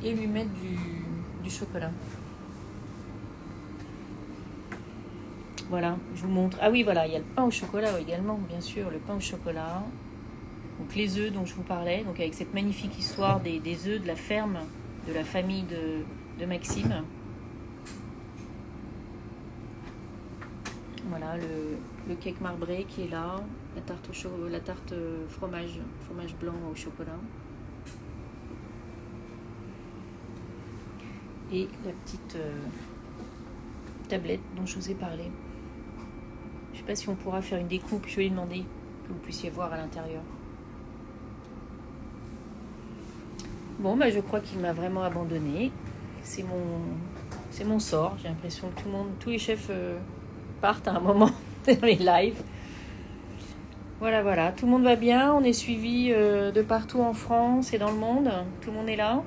et lui mettre du chocolat. Voilà, je vous montre. Ah oui, voilà, il y a le pain au chocolat également, bien sûr, le pain au chocolat. Donc les œufs dont je vous parlais, donc avec cette magnifique histoire des œufs de la ferme, de la famille de Maxime. Voilà, le cake marbré qui est là, la tarte fromage blanc au chocolat. Et la petite tablette dont je vous ai parlé. Je ne sais pas si on pourra faire une découpe, je vais lui demander que vous puissiez voir à l'intérieur. Bon, bah, je crois qu'il m'a vraiment abandonné. C'est mon sort. J'ai l'impression que tous les chefs partent à un moment dans les lives. Voilà. Tout le monde va bien. On est suivi de partout en France et dans le monde. Tout le monde est là.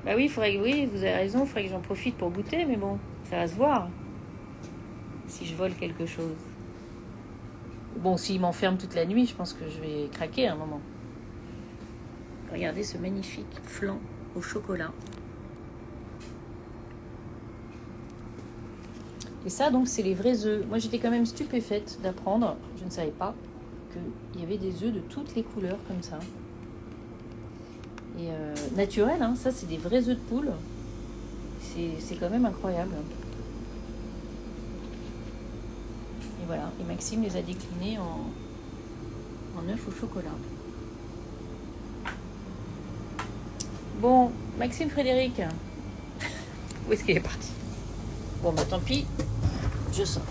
Bah oui, vous avez raison. Il faudrait que j'en profite pour goûter. Mais bon, ça va se voir. Si je vole quelque chose. Bon, s'il m'enferme toute la nuit, je pense que je vais craquer à un moment. Regardez ce magnifique flan au chocolat. Et ça, donc, c'est les vrais œufs. Moi, j'étais quand même stupéfaite d'apprendre, je ne savais pas, qu'il y avait des œufs de toutes les couleurs comme ça. Et naturel, hein, ça, c'est des vrais œufs de poule. C'est quand même incroyable. Et voilà, et Maxime les a déclinés en œufs au chocolat. Bon, Maxime Frédéric, où est-ce qu'il est parti? Bon, bah tant pis, je sors.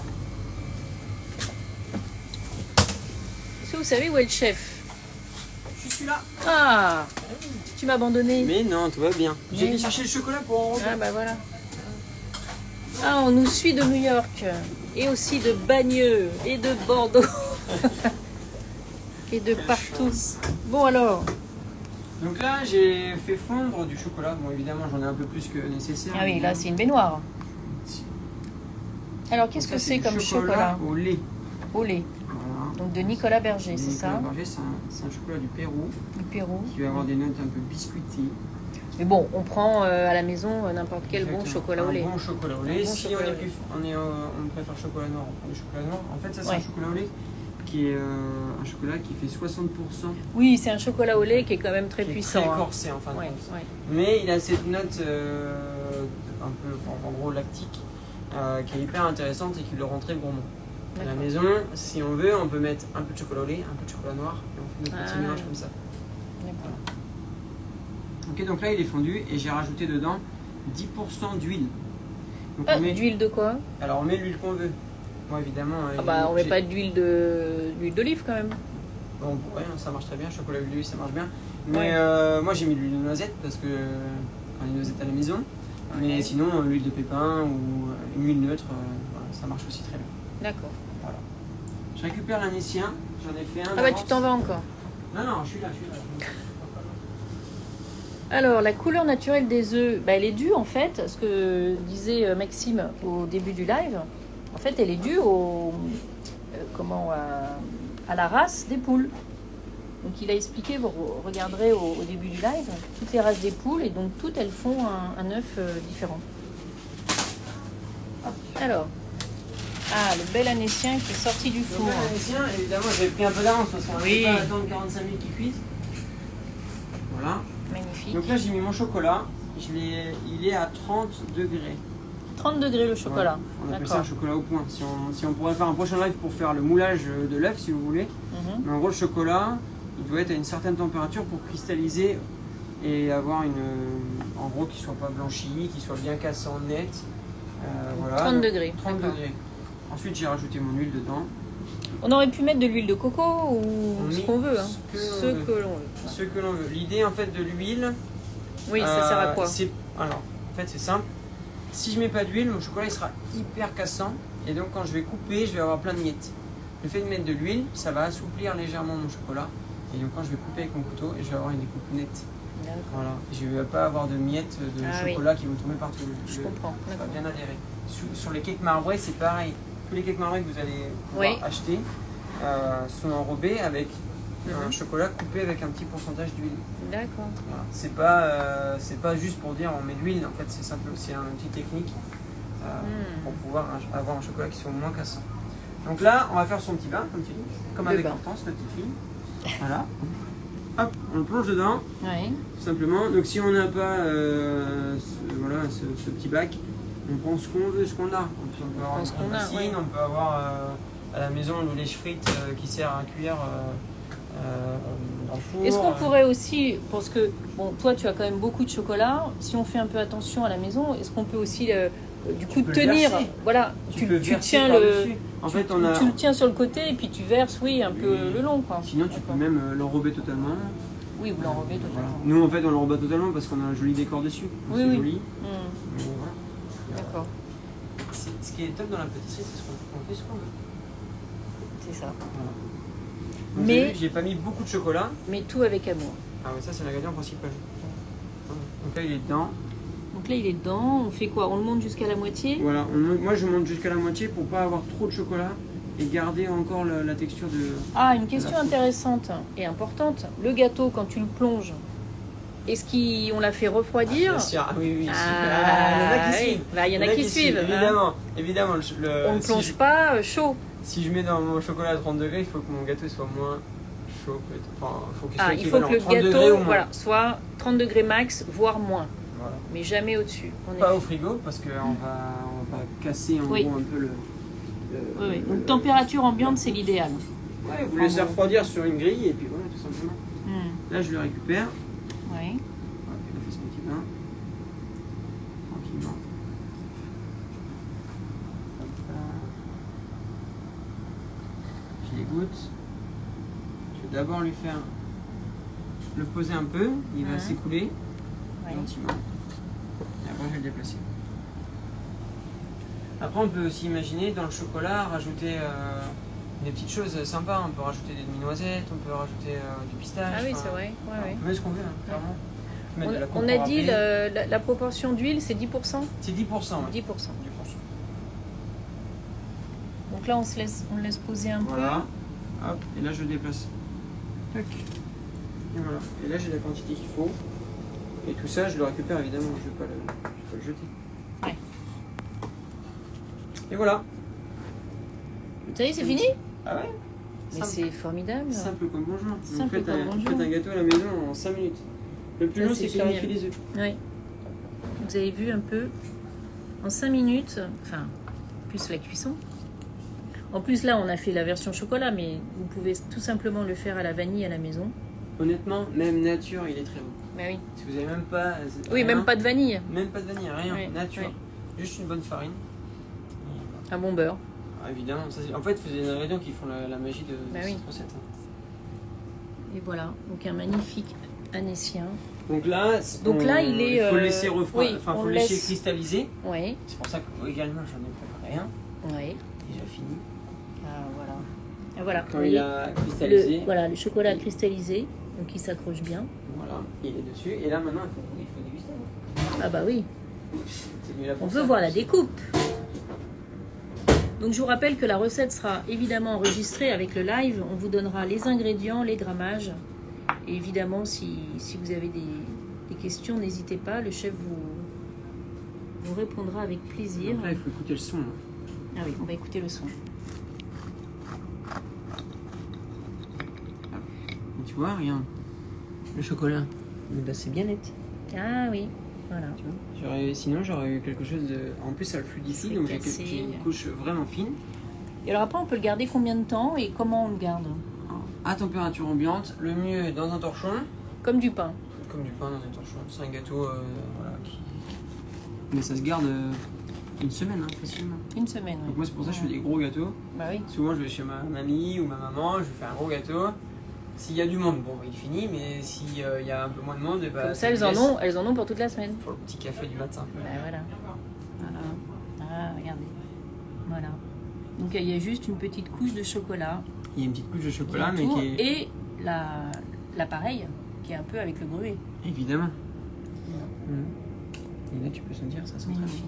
Est-ce que vous savez où est le chef? Je suis là. Ah, tu m'as abandonné. Mais non, tout va bien. J'ai été chercher le chocolat pour en revenir. Ah bah voilà. Ah, on nous suit de New York, et aussi de Bagneux, et de Bordeaux, et de partout. Bon alors. Donc là, j'ai fait fondre du chocolat. Bon, évidemment, j'en ai un peu plus que nécessaire. Ah oui, là, c'est une baignoire. Alors, qu'est-ce que c'est comme chocolat? Au lait. Au lait. Voilà. Donc, de Nicolas Berger, c'est ça? Nicolas Berger, c'est un chocolat du Pérou. Du Pérou. Qui va avoir des notes un peu biscuitées. Mais bon, on prend à la maison n'importe quel bon chocolat au lait. Un bon chocolat au lait. Si on préfère chocolat noir, on prend du chocolat noir. En fait, ça, c'est un chocolat au lait qui est un chocolat qui fait 60%. Oui, c'est un chocolat au lait qui est quand même très puissant. Très corsé, en fin de compte. Ouais. Mais il a cette note un peu, en gros, lactique, qui est hyper intéressante et qui le rend très gourmand. À la maison, si on veut, on peut mettre un peu de chocolat au lait, un peu de chocolat noir, et on fait notre petit mélange comme ça. D'accord. Ok, donc là il est fondu et j'ai rajouté dedans 10% d'huile. D'huile de quoi? Alors on met l'huile qu'on veut. Moi évidemment. On met pas d'huile d'olive quand même. Bon, ouais, ça marche très bien, chocolat huile d'olive ça marche bien. Mais moi j'ai mis de l'huile de noisette parce que on a une noisette à la maison. Mais sinon l'huile de pépin ou une huile neutre, ça marche aussi très bien. D'accord. Voilà. Je récupère l'anécien, j'en ai fait un. Ah bah tu t'en vas encore. Non, je suis là. Alors, la couleur naturelle des œufs, elle est due en fait, ce que disait Maxime au début du live. En fait, elle est due à la race des poules. Donc, il a expliqué, vous regarderez au début du live, toutes les races des poules et donc toutes elles font un œuf différent. Alors, le bel anécien qui est sorti du four. Le bel anécien, évidemment, j'avais pris un peu d'avance parce qu'on ne peut pas attendre 45 minutes qu'il cuise. Voilà. Magnifique. Donc là, j'ai mis mon chocolat. Il est à 30 degrés. 30 degrés le chocolat. Ouais, on appelle ça un chocolat au point. Si on pourrait faire un prochain live pour faire le moulage de l'œuf, si vous voulez. Mais en gros, le chocolat, il doit être à une certaine température pour cristalliser et avoir en gros, qu'il ne soit pas blanchi, qu'il soit bien cassant, net. Voilà. 30 degrés. 30 degrés. Ensuite, j'ai rajouté mon huile dedans. On aurait pu mettre de l'huile de coco ou ce qu'on veut. Ce que l'on veut. L'idée en fait de l'huile. Oui, ça sert à quoi? Alors, en fait, c'est simple. Si je mets pas d'huile, mon chocolat il sera hyper cassant. Et donc, quand je vais couper, je vais avoir plein de miettes. Le fait de mettre de l'huile, ça va assouplir légèrement mon chocolat. Et donc, quand je vais couper avec mon couteau, je vais avoir une découpe nette. Voilà. Je ne vais pas avoir de miettes de chocolat qui vont tomber partout. Je comprends. Ça va bien adhérer. Sur les cakes marbrés, c'est pareil. Tous les cakes marbrés que vous allez pouvoir acheter sont enrobés avec un chocolat coupé avec un petit pourcentage d'huile. D'accord. Voilà. C'est pas juste pour dire on met de l'huile, en fait c'est simple, c'est une petite technique pour pouvoir avoir un chocolat qui soit moins cassant. Donc là, on va faire son petit bain, comme tu dis, comme avec Hortense, notre petite fille. Voilà. Hop, on le plonge dedans, tout simplement. Donc si on n'a pas ce petit bac, On prend ce qu'on veut, ce qu'on a. On peut avoir une bassine, on peut avoir à la maison le lèche-frites qui sert à cuire dans le four. Est-ce qu'on pourrait aussi, parce que bon, toi tu as quand même beaucoup de chocolat, si on fait un peu attention à la maison, est-ce qu'on peut aussi du coup tenir, voilà, tu tiens tu le tiens sur le côté et puis tu verses, oui, un peu le long, quoi. Sinon tu peux même l'enrober totalement. Oui, vous l'enrobez totalement. Voilà. Nous en fait on l'enrobe totalement parce qu'on a un joli décor dessus. Oui, c'est joli. Voilà. D'accord. Ce qui est top dans la pâtisserie, c'est qu'on fait ce qu'on veut. C'est ça. Voilà. Mais j'ai pas mis beaucoup de chocolat. Mais tout avec amour. Ah oui, ça c'est l'ingrédient principal. Donc là il est dedans. Donc là il est dedans, on fait quoi? On le monte jusqu'à la moitié? Voilà, moi je monte jusqu'à la moitié pour pas avoir trop de chocolat et garder encore la texture de... Ah, une question intéressante et importante. Le gâteau, quand tu le plonges, est-ce qu'on l'a fait refroidir? Bien sûr, oui, il y en a qui suivent. Il y en a qui suivent. Évidemment, évidemment. On ne plonge pas chaud. Si je mets dans mon chocolat à 30 degrés, il faut que mon gâteau soit moins chaud. Enfin, il faut que le gâteau soit 30 degrés max, voire moins. Voilà. Mais jamais au-dessus. Pas au frigo parce qu'on va casser en gros un peu le... Oui. Donc température ambiante, c'est l'idéal. Ouais, vous laissez refroidir sur une grille et puis voilà, tout simplement. Là, je le récupère. Oui. Il a fait son petit bain. Tranquillement. Je l'égoutte. Je vais d'abord lui faire le poser un peu. Il va s'écouler gentiment. Et après, je vais le déplacer. Après, on peut aussi imaginer dans le chocolat rajouter des petites choses sympas. On peut rajouter des demi-noisettes, on peut rajouter du pistache. Ah oui, c'est vrai. On met ce qu'on veut, clairement. On a dit la proportion d'huile, c'est 10%? C'est 10%. 10%. Donc là, on le laisse poser un peu. Voilà. Hop, et là, je le déplace. Tac. Et voilà. Et là, j'ai la quantité qu'il faut. Et tout ça, je le récupère évidemment. Je ne vais pas le jeter. Ouais. Et voilà. Ça y est, c'est fini? Ah ouais? Mais c'est formidable. Simple comme bonjour. Simple Vous faites un gâteau à la maison en 5 minutes. Le plus long, c'est clarifier les œufs. Oui. Vous avez vu un peu. En 5 minutes, enfin, plus la cuisson. En plus, là, on a fait la version chocolat, mais vous pouvez tout simplement le faire à la vanille à la maison. Honnêtement, même nature, il est très bon. Bah oui. Si vous n'avez même pas... Oui, même pas de vanille. Même pas de vanille, rien. Nature. Juste une bonne farine. Un bon beurre. Ah, évidemment. Ça, en fait, c'est des ingrédients qui font la magie de cette recette. Et voilà, donc un magnifique anécien. Donc là, il faut le laisser refroidir, faut le laisser cristalliser. Oui. C'est pour ça que également j'en ai préparé un. Oui. Déjà fini. Ah voilà. Et voilà. Quand il a cristallisé. Le chocolat cristallisé, donc il s'accroche bien. Voilà, il est dessus. Et là maintenant, il faut déguster. Ah bah oui. On veut voir la découpe. Donc je vous rappelle que la recette sera évidemment enregistrée avec le live. On vous donnera les ingrédients, les grammages. Et évidemment, si vous avez des questions, n'hésitez pas. Le chef vous répondra avec plaisir. Après, il faut écouter le son. Ah oui, on va écouter le son. Et tu vois, regarde. Le chocolat. Bah, c'est bien net. Ah oui, voilà. Tu vois, sinon, j'aurais eu quelque chose de... En plus, ça le fluidifie, donc j'ai une couche vraiment fine. Et alors après, on peut le garder combien de temps et comment on le garde? À température ambiante, le mieux dans un torchon. Comme du pain. Comme du pain dans un torchon. C'est un gâteau Mais ça se garde une semaine, facilement. Une semaine, oui. Donc moi, c'est pour ça que je fais des gros gâteaux. Bah oui. Souvent, je vais chez ma mamie ou ma maman, je fais un gros gâteau. S'il y a du monde, bon, il finit, mais s'il y a un peu moins de monde, comme ça, elles en ont pour toute la semaine. Pour le petit café du matin. Bah voilà. Ah, regardez. Voilà. Donc il y a juste une petite couche de chocolat. Il y a une petite couche de chocolat, mais qui est... Et l'appareil, qui est un peu avec le gruet. Évidemment. Et là, tu peux sentir, ça sent magnifique.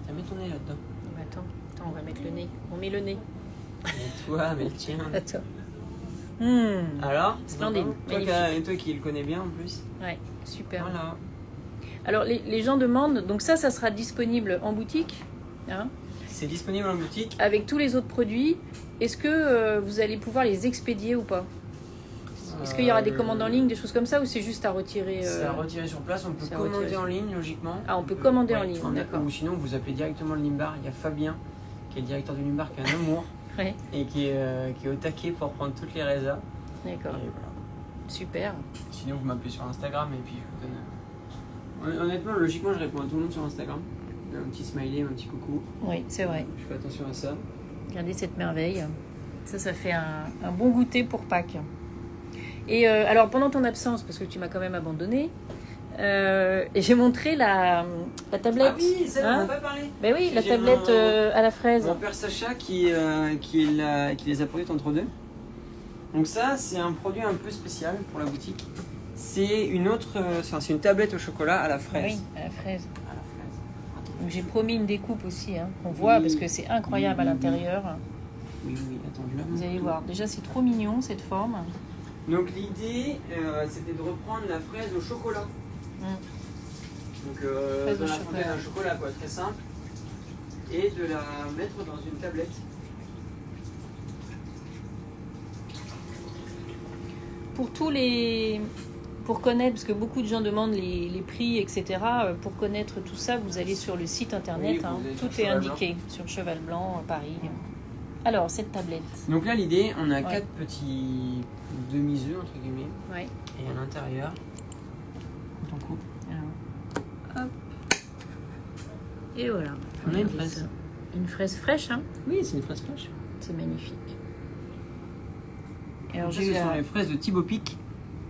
Tiens, mets ton nez là-dedans. Attends, on va mettre le nez. On met le nez. Et toi, mets le tien. Attends. Alors, splendide. Toi qui le connais bien en plus. Ouais, super. Voilà. Alors les gens demandent, donc ça sera disponible en boutique. C'est disponible en boutique. Avec tous les autres produits. Est-ce que vous allez pouvoir les expédier ou pas? Est-ce qu'il y aura des commandes en ligne, des choses comme ça, ou c'est juste à retirer C'est à retirer sur place, on peut c'est à retirer commander sur- en ligne logiquement. Ah, on peut commander en Ouais, ligne, on a- d'accord. Ou sinon vous appelez directement le Limbar, il y a Fabien qui est le directeur du Limbar qui a un amour Ouais, et qui est au taquet pour prendre toutes les résas. d'accord. Et voilà. Super. Sinon vous m'appelez sur Instagram et puis je vous donne... Honnêtement, logiquement je réponds à tout le monde sur Instagram. Un petit smiley, un petit coucou. Oui, c'est vrai. Je fais attention à ça. Regardez cette merveille. Ça fait un bon goûter pour Pâques. Et alors, pendant ton absence, parce que tu m'as quand même abandonné, j'ai montré la tablette. Ah oui, ça on Hein n'a pas parlé. Ben oui, la J'ai tablette à la fraise. Mon père Sacha qui les a produites entre deux. Donc ça, c'est un produit un peu spécial pour la boutique. C'est une tablette au chocolat à la fraise. Oui, à la fraise. À la fraise. Donc j'ai promis une découpe aussi, hein, qu'on voit, Oui. parce que c'est incroyable à l'intérieur. Oui, attends, je la Vous allez montre. voir. Déjà, c'est trop mignon cette forme. Donc l'idée, c'était de reprendre la fraise au chocolat. Mm. Donc Fraise dans au la chocolat. fontaine à chocolat, quoi, très simple. Et de la mettre dans une tablette. Pour connaître, parce que beaucoup de gens demandent les prix, etc. Pour connaître tout ça, vous allez sur le site internet. Oui, vous hein. allez sur Tout le est Cheval indiqué sur le Cheval Blanc, Paris. Alors, cette tablette. Donc là, l'idée, on a Ouais. 4 petits demi-œufs, entre guillemets. Ouais. Et à l'intérieur, on coupe. Alors, hop. Et voilà. On a une Regardez fraise. ça. Une fraise fraîche, hein. Oui, c'est une fraise fraîche. C'est magnifique. Et alors, Alors, j'ai ce eu sont la- les fraises de Thibaut Pic,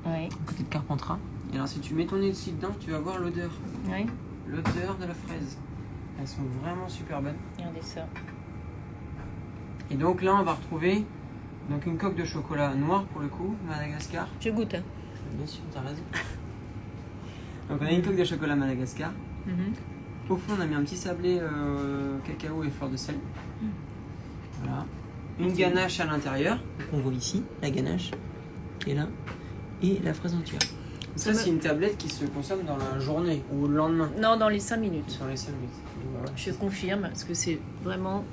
Ouais, à côté de Carpentras. Et alors, si tu mets ton nez dessus dedans, tu vas voir l'odeur. ouais. L'odeur de la fraise. Elles sont vraiment super bonnes. Regardez ça. Et donc là, on va retrouver donc une coque de chocolat noir pour le coup, Madagascar. Je goûte. Hein. Bien sûr, t'as raison. Donc on a une coque de chocolat Madagascar. Mhm. Au fond, on a mis un petit sablé cacao et fleur de sel. Voilà. Une ganache à l'intérieur, qu'on voit ici, la ganache qui est là, et la fraise entière. Ça, c'est une tablette qui se consomme dans la journée ou le lendemain, Non, dans les 5 minutes. dans les 5 minutes. Voilà. Je confirme, parce que c'est vraiment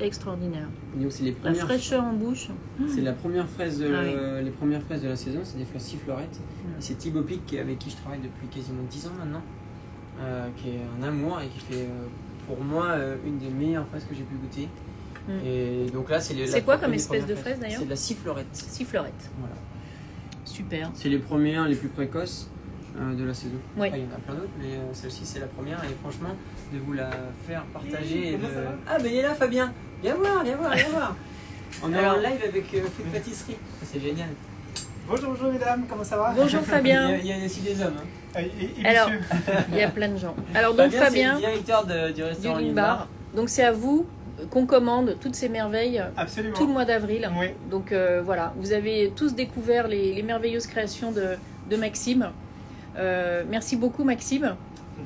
extraordinaire. Et donc, c'est les La premières. fraîcheur en bouche. C'est la première fraise de, Ah les premières fraises de la saison, c'est des fraises sifflorettes. Ouais. Et c'est Thibaut Pic avec qui je travaille depuis quasiment 10 ans maintenant, qui est un amour et qui fait pour moi une des meilleures fraises que j'ai pu goûter. Mm. Et donc là, c'est C'est quoi comme espèce de fraise, d'ailleurs ? C'est de la sifflorette. Sifflorette. Voilà. Super. C'est les premières, les plus précoces de la saison. Ouais. Après, il y en a plein d'autres, mais celle-ci c'est la première. Et franchement, de vous la faire partager. Et de... Ah, ben il est là, Fabien. Viens voir, viens voir, viens voir. On est Alors- en live avec Food Pâtisserie. C'est génial. Bonjour, bonjour mesdames, comment ça va? Bonjour Fabien. Il y a aussi des hommes. Hein. Et Alors, messieurs. il y a plein de gens. Alors donc c'est Fabien, le directeur du du restaurant Limbar. Donc c'est à vous qu'on commande toutes ces merveilles Absolument. tout le mois d'avril. Oui. Donc voilà, vous avez tous découvert les merveilleuses créations de Maxime. Merci beaucoup Maxime.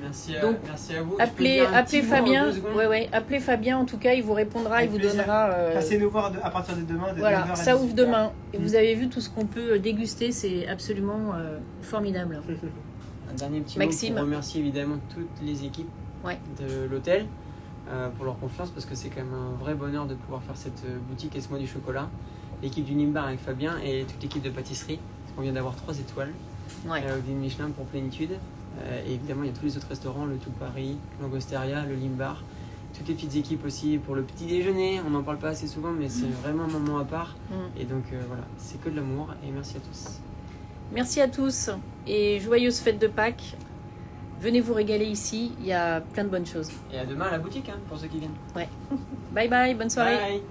Merci, Donc, merci à vous. Appelez, Je peux dire un petit appelez mot en Fabien. 2 secondes. Ouais, appelez Fabien en tout cas, il vous répondra, Avec il vous plaisir. donnera. Passez nous voir à partir de demain. De Voilà, 9h à ça ouvre 18h. demain. Et vous avez vu tout ce qu'on peut déguster, c'est absolument formidable. Un dernier petit Maxime. mot pour remercier évidemment toutes les équipes Ouais. de l'hôtel pour leur confiance parce que c'est quand même un vrai bonheur de pouvoir faire cette boutique et ce mois du chocolat. L'équipe du Limbar avec Fabien et toute l'équipe de pâtisserie. Parce qu'on vient d'avoir 3 étoiles Ouais. au Guide Michelin pour plénitude. Et évidemment, il y a tous les autres restaurants, le Tout Paris, l'Angosteria, le Limbar. Toutes les petites équipes aussi pour le petit déjeuner. On n'en parle pas assez souvent, mais c'est vraiment un moment à part. Mm. Et donc voilà, c'est que de l'amour et merci à tous. Merci à tous et joyeuses fêtes de Pâques. Venez vous régaler ici, il y a plein de bonnes choses. Et à demain à la boutique hein, pour ceux qui viennent. Bye bye, bonne soirée. Bye.